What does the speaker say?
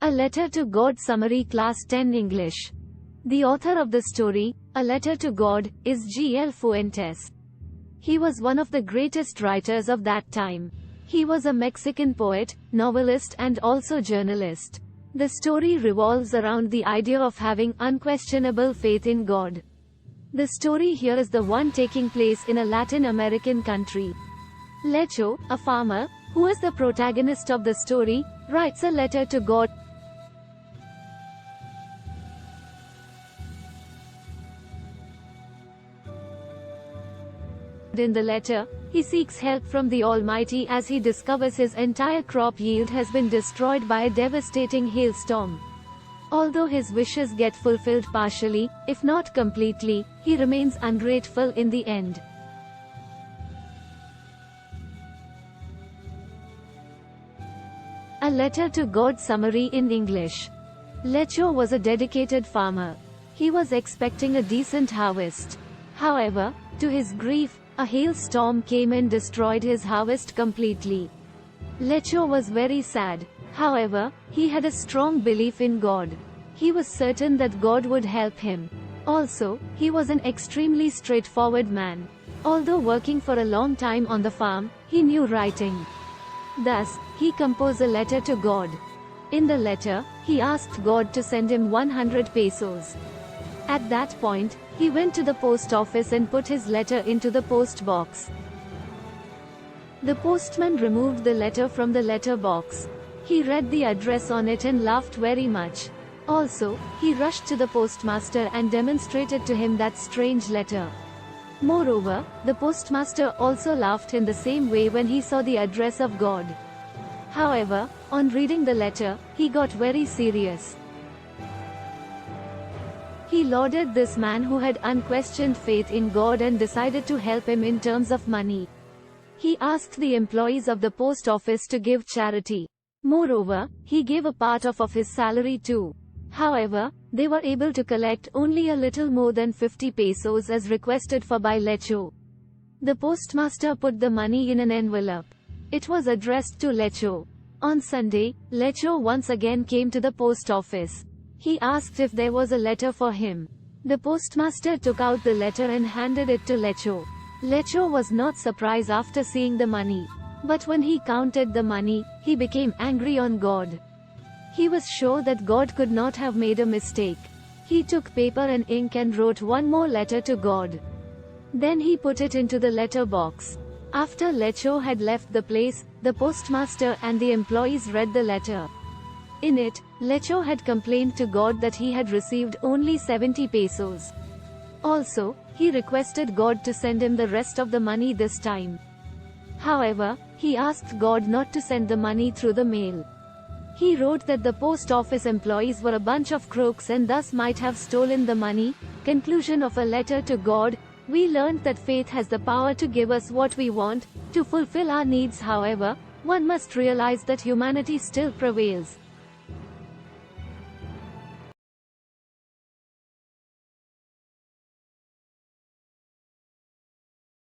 A Letter to God Summary Class 10 English. The author of the story, A Letter to God, is G. L. Fuentes. He was one of the greatest writers of that time. He was a Mexican poet, novelist and also journalist. The story revolves around the idea of having unquestionable faith in God. The story here is the one taking place in a Latin American country. Lecho, a farmer, who is the protagonist of the story, writes a letter to God. In the letter, he seeks help from the Almighty as he discovers his entire crop yield has been destroyed by a devastating hailstorm. Although his wishes get fulfilled partially, if not completely, he remains ungrateful in the end. A Letter to God Summary in English. Lecho was a dedicated farmer. He was expecting a decent harvest. However, to his grief, a hailstorm came and destroyed his harvest completely. Lecho was very sad. However, he had a strong belief in God. He was certain that God would help him. Also, he was an extremely straightforward man. Although working for a long time on the farm, he knew writing. Thus, he composed a letter to God. In the letter, he asked God to send him 100 pesos. At that point, he went to the post office and put his letter into the post box. The postman removed the letter from the letter box. He read the address on it and laughed very much. Also, he rushed to the postmaster and demonstrated to him that strange letter. Moreover, the postmaster also laughed in the same way when he saw the address of God. However, on reading the letter, he got very serious. He lauded this man who had unquestioned faith in God and decided to help him in terms of money. He asked the employees of the post office to give charity. Moreover, he gave a part of his salary too. However, they were able to collect only a little more than 50 pesos as requested for by Lecho. The postmaster put the money in an envelope. It was addressed to Lecho. On Sunday, Lecho once again came to the post office. He asked if there was a letter for him. The postmaster took out the letter and handed it to Lecho. Lecho was not surprised after seeing the money. But when he counted the money, he became angry on God. He was sure that God could not have made a mistake. He took paper and ink and wrote one more letter to God. Then he put it into the letter box. After Lecho had left the place, the postmaster and the employees read the letter. In it, Lecho had complained to God that he had received only 70 pesos. Also, he requested God to send him the rest of the money this time. However, he asked God not to send the money through the mail. He wrote that the post office employees were a bunch of crooks and thus might have stolen the money. Conclusion of A Letter to God. We learned that faith has the power to give us what we want, to fulfill our needs. However, one must realize that humanity still prevails.